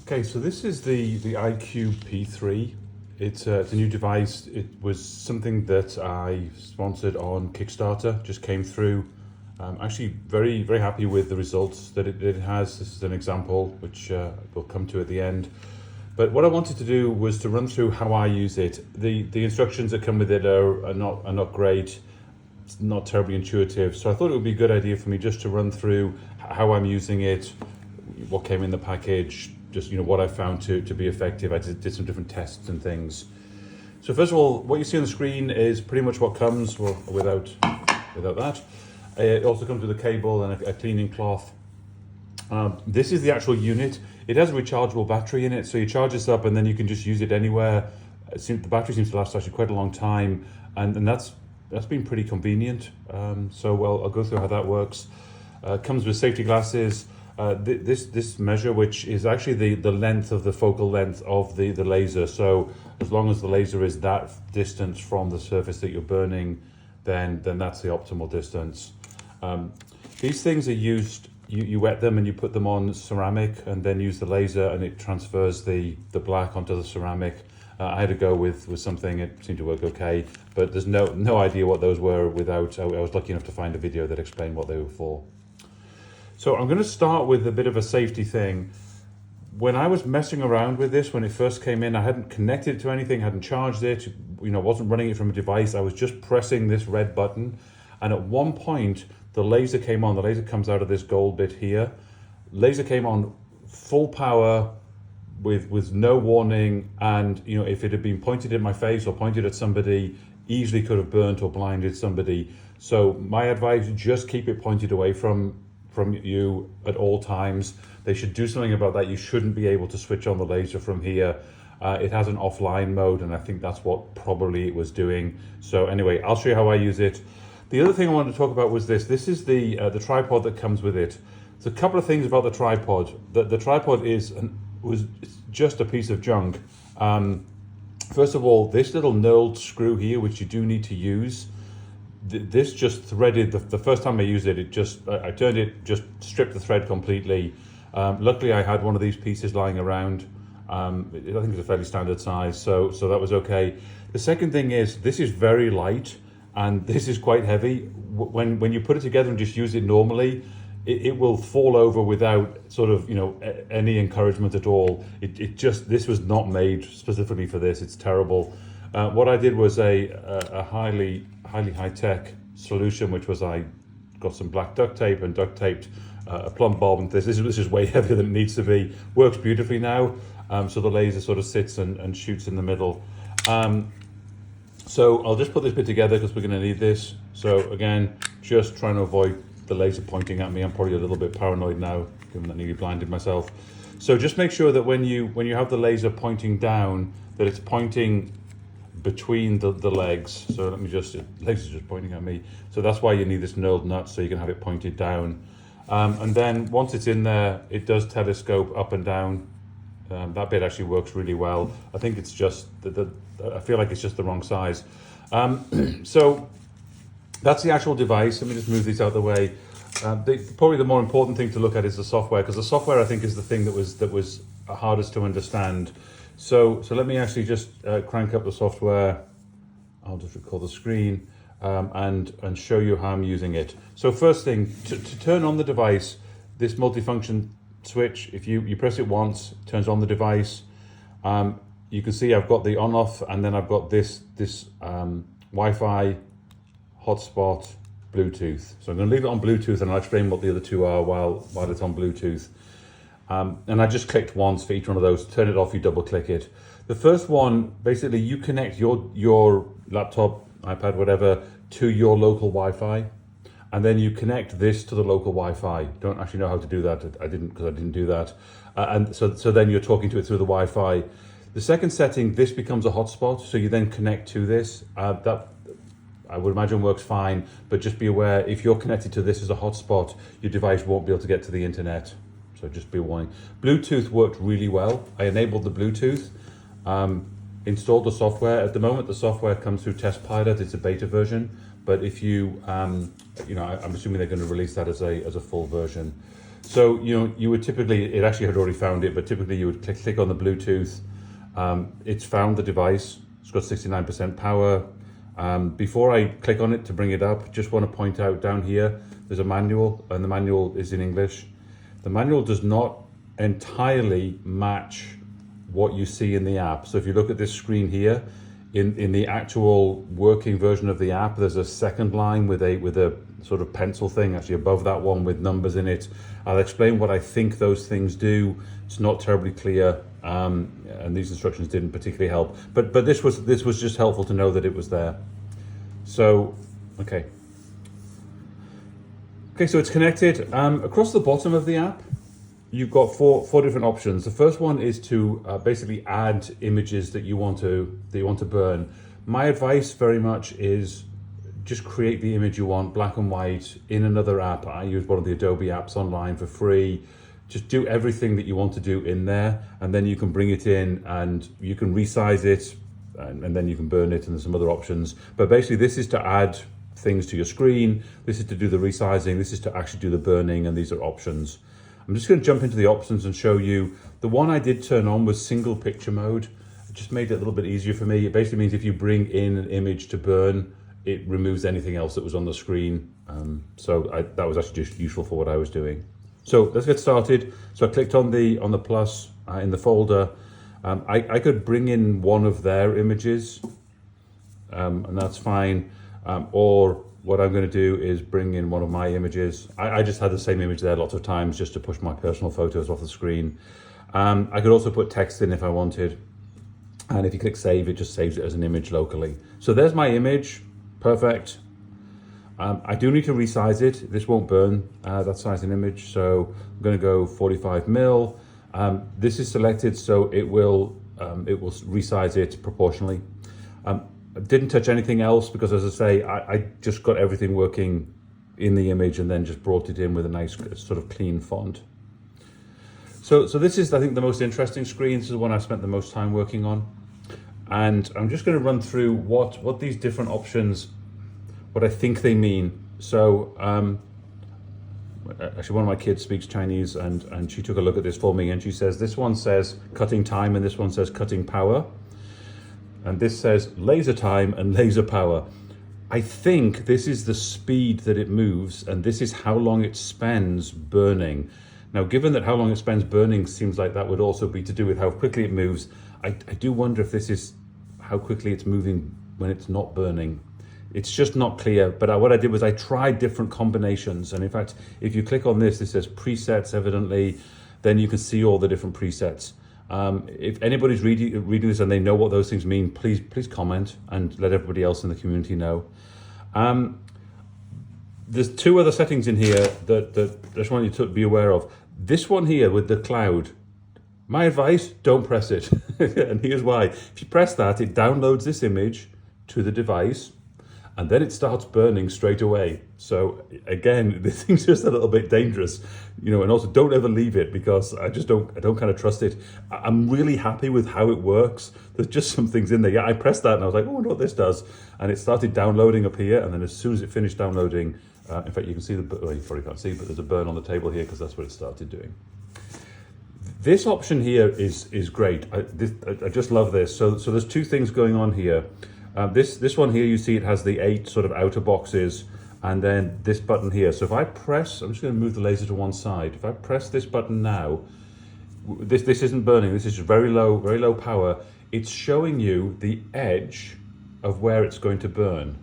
Okay, so this is the iCube P3. It's a new device. It was something that I sponsored on Kickstarter, just came through. Actually very happy with the results that it has. This is an example, which we'll come to at the end. But what I wanted to do was to run through how I use it. The instructions that come with it are not great. It's not terribly intuitive. So I thought it would be a good idea for me just to run through how I'm using it, what came in the package, just what I found to be effective. I did some different tests and things. So first of all, what you see on the screen is pretty much what comes, well, without that. It also comes with a cable and a cleaning cloth. This is the actual unit. It has a rechargeable battery in it, so you charge this up and then you can just use it anywhere. The battery seems to last actually quite a long time, and that's been pretty convenient. So I'll go through how that works. Comes with safety glasses. This measure, which is actually the length of the focal length of the laser. So as long as the laser is that distance from the surface that you're burning, then that's the optimal distance. These things are used. You wet them and you put them on ceramic and then use the laser and it transfers the black onto the ceramic. I had to go with something, it seemed to work okay, but there's no idea what those were without, I was lucky enough to find a video that explained what they were for. So I'm going to start with a bit of a safety thing. When I was messing around with this, when it first came in, I hadn't connected it to anything, hadn't charged it, wasn't running it from a device. I was just pressing this red button. And at one point, the laser came on. The laser comes out of this gold bit here. Laser came on full power with no warning. And, if it had been pointed at my face or pointed at somebody, easily could have burnt or blinded somebody. So my advice, just keep it pointed away from you at all times. They should do something about that. You shouldn't be able to switch on the laser from here. It has an offline mode, and I think that's what probably it was doing. So anyway, I'll show you how I use it. The other thing I wanted to talk about was this. This is the tripod that comes with it. There's a couple of things about the tripod. The tripod was just a piece of junk. First of all, this little knurled screw here, which you do need to use, this just threaded. The first time I used it, I turned it, just stripped the thread completely. Luckily, I had one of these pieces lying around. I think it was a fairly standard size, so that was okay. The second thing is, this is very light, and this is quite heavy. When you put it together and just use it normally, it will fall over without sort of any encouragement at all. This was not made specifically for this. It's terrible. What I did was a highly high-tech solution, which was I got some black duct tape and duct taped a plumb bob, and this is way heavier than it needs to be. Works beautifully now. So the laser sort of sits and shoots in the middle. So I'll just put this bit together because we're going to need this. So again, just trying to avoid the laser pointing at me. I'm probably a little bit paranoid now, given that I nearly blinded myself. So just make sure that when you have the laser pointing down, that it's pointing between the legs. So legs are just pointing at me. So that's why you need this knurled nut, so you can have it pointed down. And then once it's in there, it does telescope up and down. That bit actually works really well. I think it's just I feel like it's just the wrong size. So that's the actual device. Let me just move these out of the way. Probably the more important thing to look at is the software, because the software I think is the thing that was hardest to understand. So let me actually just crank up the software. I'll just record the screen and show you how I'm using it. So first thing, to turn on the device, this multifunction switch, if you press it once, it turns on the device. You can see I've got the on-off, and then I've got this Wi-Fi, hotspot, Bluetooth. So I'm going to leave it on Bluetooth, and I'll explain what the other two are while it's on Bluetooth. And I just clicked once for each one of those. Turn it off, you double click it. The first one, basically you connect your laptop, iPad, whatever, to your local Wi-Fi. And then you connect this to the local Wi-Fi. Don't actually know how to do that. I didn't do that. And so then you're talking to it through the Wi-Fi. The second setting, this becomes a hotspot. So you then connect to this. That I would imagine works fine, but just be aware, if you're connected to this as a hotspot, your device won't be able to get to the internet. So just be warned. Bluetooth worked really well. I enabled the Bluetooth, installed the software. At the moment, the software comes through Test Pilot. It's a beta version, but if I'm assuming they're going to release that as a full version. So, you would typically, it actually had already found it, but typically you would click on the Bluetooth. It's found the device. It's got 69% power. Before I click on it to bring it up, just want to point out down here, there's a manual, and the manual is in English. The manual does not entirely match what you see in the app. So if you look at this screen here, in the actual working version of the app, there's a second line with a sort of pencil thing actually above that one with numbers in it. I'll explain what I think those things do. It's not terribly clear, and these instructions didn't particularly help. But this was just helpful to know that it was there. So, okay. Okay, so it's connected. Across the bottom of the app, you've got four different options. The first one is to basically add images that you want to burn. My advice very much is just create the image you want, black and white, in another app. I use one of the Adobe apps online for free. Just do everything that you want to do in there, and then you can bring it in and you can resize it, and then you can burn it, and there's some other options. But basically this is to add things to your screen, this is to do the resizing, this is to actually do the burning, and these are options. I'm just going to jump into the options and show you. The one I did turn on was single picture mode. It just made it a little bit easier for me. It basically means if you bring in an image to burn, it removes anything else that was on the screen. That was actually just useful for what I was doing. So let's get started. So I clicked on the plus in the folder. I could bring in one of their images, and that's fine. Or what I'm going to do is bring in one of my images. I just had the same image there lots of times just to push my personal photos off the screen. I could also put text in if I wanted. And if you click save, it just saves it as an image locally. So there's my image, perfect. I do need to resize it. This won't burn that size in image. So I'm going to go 45 mil. This is selected, so it will resize it proportionally. I didn't touch anything else because, as I say, I just got everything working in the image and then just brought it in with a nice sort of clean font. So this is, I think, the most interesting screen. This is the one I've spent the most time working on. And I'm just going to run through what these different options, what I think they mean. So actually one of my kids speaks Chinese, and she took a look at this for me, and she says, this one says cutting time and this one says cutting power. And this says laser time and laser power. I think this is the speed that it moves, and this is how long it spends burning. Now, given that how long it spends burning seems like that would also be to do with how quickly it moves, I do wonder if this is how quickly it's moving when it's not burning. It's just not clear, but what I did was I tried different combinations. And in fact, if you click on this, it says presets, evidently, then you can see all the different presets. If anybody's reading this and they know what those things mean, please comment and let everybody else in the community know. There's two other settings in here that I just want you to be aware of. This one here with the cloud, my advice, don't press it. And here's why. If you press that, it downloads this image to the device, and then it starts burning straight away. So again, this thing's just a little bit dangerous, and also don't ever leave it, because I don't kind of trust it. I'm really happy with how it works. There's just some things in there. Yeah, I pressed that and I was like, oh, I wonder what this does. And it started downloading up here. And then as soon as it finished downloading, in fact, you can see well, you probably can't see, but there's a burn on the table here because that's what it started doing. This option here is great. I just love this. So there's two things going on here. This one here, you see it has the 8 sort of outer boxes, and then this button here. So if I press, I'm just going to move the laser to one side. If I press this button now, this isn't burning. This is very low power. It's showing you the edge of where it's going to burn.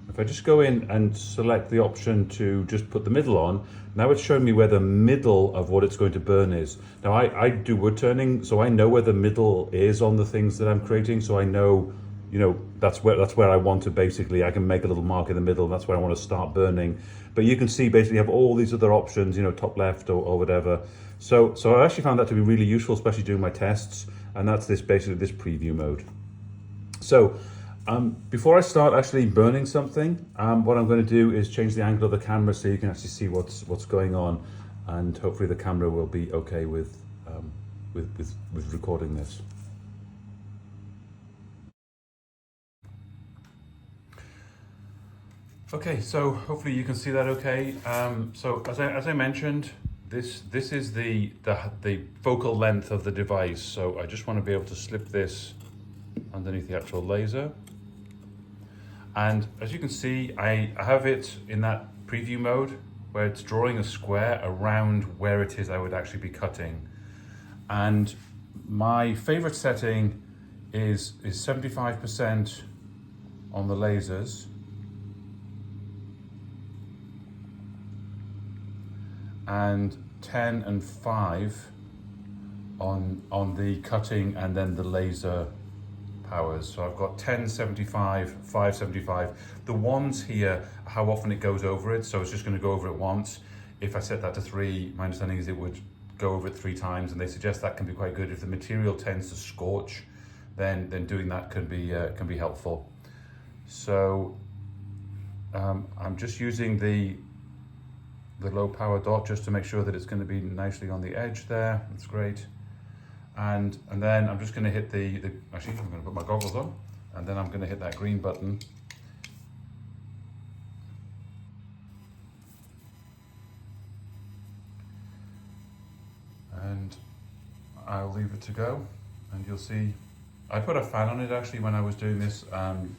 If I just go in and select the option to just put the middle on, now it's showing me where the middle of what it's going to burn is. Now I do wood turning, so I know where the middle is on the things that I'm creating, so I know, that's where I want to basically, I can make a little mark in the middle, that's where I want to start burning. But you can see basically you have all these other options, top left or whatever. So I actually found that to be really useful, especially doing my tests, and that's basically this preview mode. So before I start actually burning something, what I'm going to do is change the angle of the camera so you can actually see what's going on, and hopefully the camera will be okay with recording this. Okay, so hopefully you can see that okay. So as I mentioned, this is the focal length of the device. So I just want to be able to slip this underneath the actual laser. And as you can see, I have it in that preview mode where it's drawing a square around where it is I would actually be cutting. And my favorite setting is 75% on the lasers and 10 and 5 on the cutting and then the laser powers. So I've got 10, 75, 5, 75. The ones here, how often it goes over it. So it's just going to go over it once. If I set that to 3, my understanding is it would go over it 3 times, and they suggest that can be quite good. If the material tends to scorch, then doing that can be helpful. So I'm just using the low power dot just to make sure that it's going to be nicely on the edge there. That's great. And then I'm just going to hit the actually I'm going to put my goggles on, and then I'm going to hit that green button. And I'll leave it to go, and you'll see I put a fan on it actually when I was doing this,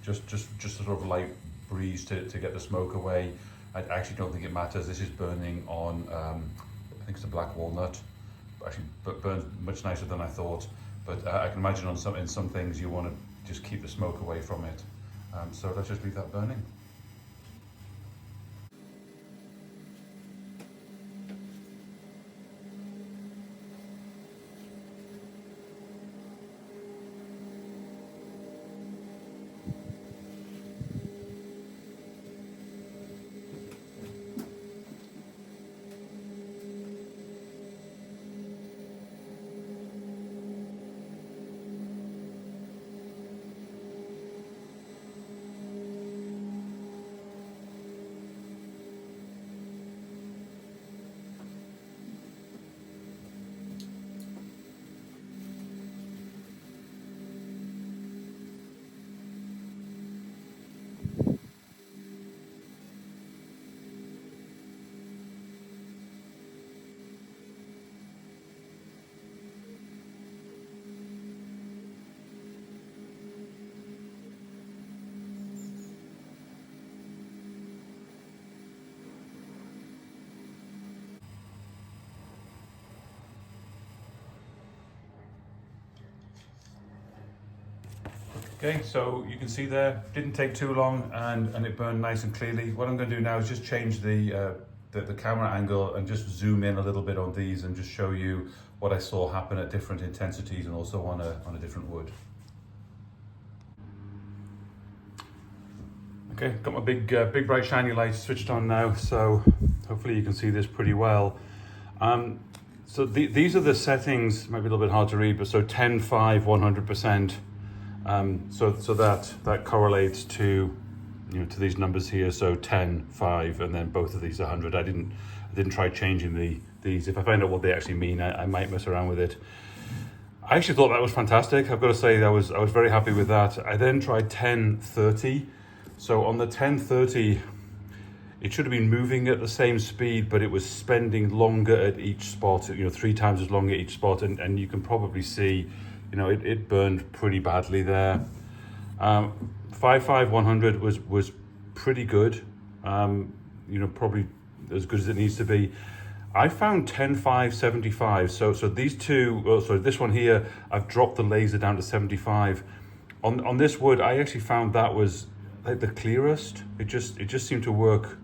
just sort of light breeze to get the smoke away. I actually don't think it matters. This is burning on I think it's a black walnut. Actually burns much nicer than I thought, but I can imagine in some things you want to just keep the smoke away from it. So let's just leave that burning. Okay, so you can see there, didn't take too long, and it burned nice and clearly. What I'm going to do now is just change the camera angle and just zoom in a little bit on these and just show you what I saw happen at different intensities and also on a different wood. Okay, got my big bright shiny light switched on now, so hopefully you can see this pretty well. So these are the settings, might be a little bit hard to read, but so 10, 5, 100%. So that correlates to, to these numbers here. So 10, 5, and then both of these 100. I didn't try changing these. If I find out what they actually mean, I might mess around with it. I actually thought that was fantastic. I've got to say I was very happy with that. I then tried 10, 30. So on the 10, 30, it should have been moving at the same speed, but it was spending longer at each spot. 3 times as long at each spot, and you can probably see. It burned pretty badly there. 5, 100 was pretty good. Probably as good as it needs to be. I found 10, 5, 75. So these two, this one here, I've dropped the laser down to 75. On this wood, I actually found that was like the clearest. It just seemed to work.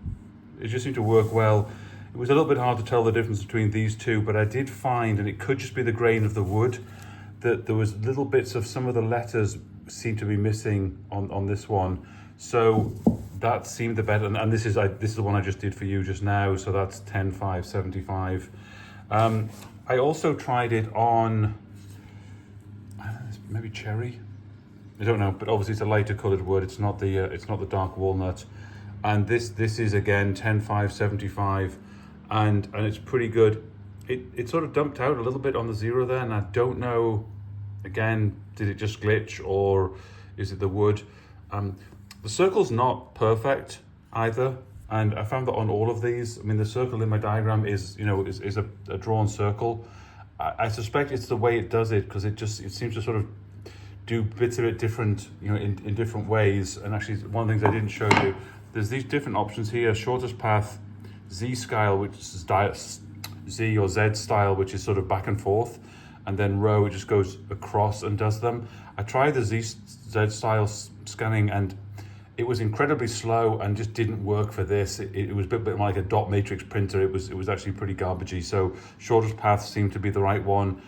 It just seemed to work well. It was a little bit hard to tell the difference between these two, but I did find, and it could just be the grain of the wood, that there was little bits of some of the letters seem to be missing on this one. So that seemed the better, and this is the one I just did for you just now, so that's 10, 5, 75. I also tried it on, maybe cherry? I don't know, but obviously it's a lighter coloured wood, it's not the dark walnut. And this is again 10, 5, 75, and it's pretty good. It sort of dumped out a little bit on the 0 there, and I don't know, again, did it just glitch or is it the wood? The circle's not perfect either. And I found that on all of these, I mean, the circle in my diagram is, you know, is a drawn circle. I suspect it's the way it does it, because it seems to sort of do bits of it different, you know, in different ways. And actually, one of the things I didn't show you, there's these different options here: shortest path, Z style, which is Z or Z style, which is sort of back and forth, and then row, it just goes across and does them. I tried the Z style scanning, and it was incredibly slow and just didn't work for this. It was a bit like a dot matrix printer. It was actually pretty garbagey. So shortest path seemed to be the right one.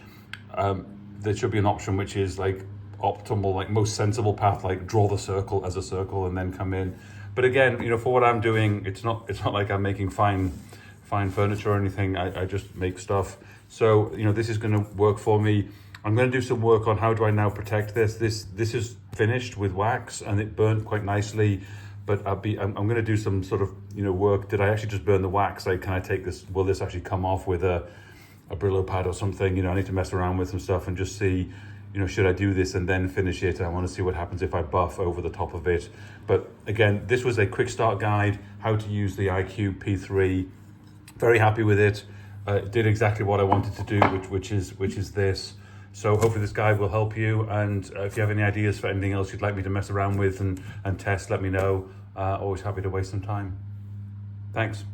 There should be an option which is like optimal, like most sensible path, like draw the circle as a circle and then come in. But again, you know, for what I'm doing, it's not like I'm making fine furniture or anything. I just make stuff. So, you know, this is going to work for me. I'm going to do some work on how do I now protect this. This is finished with wax and it burned quite nicely, but I'm going to do some sort of, you know, work. Did I actually just burn the wax? Like, can I take this? Will this actually come off with a Brillo pad or something? You know, I need to mess around with some stuff and just see, you know, should I do this and then finish it? I want to see what happens if I buff over the top of it. But again, this was a quick start guide, how to use the iCube P3. Very happy with it. It did exactly what I wanted to do, which is this. So hopefully this guide will help you. And if you have any ideas for anything else you'd like me to mess around with and test, let me know. Always happy to waste some time. Thanks.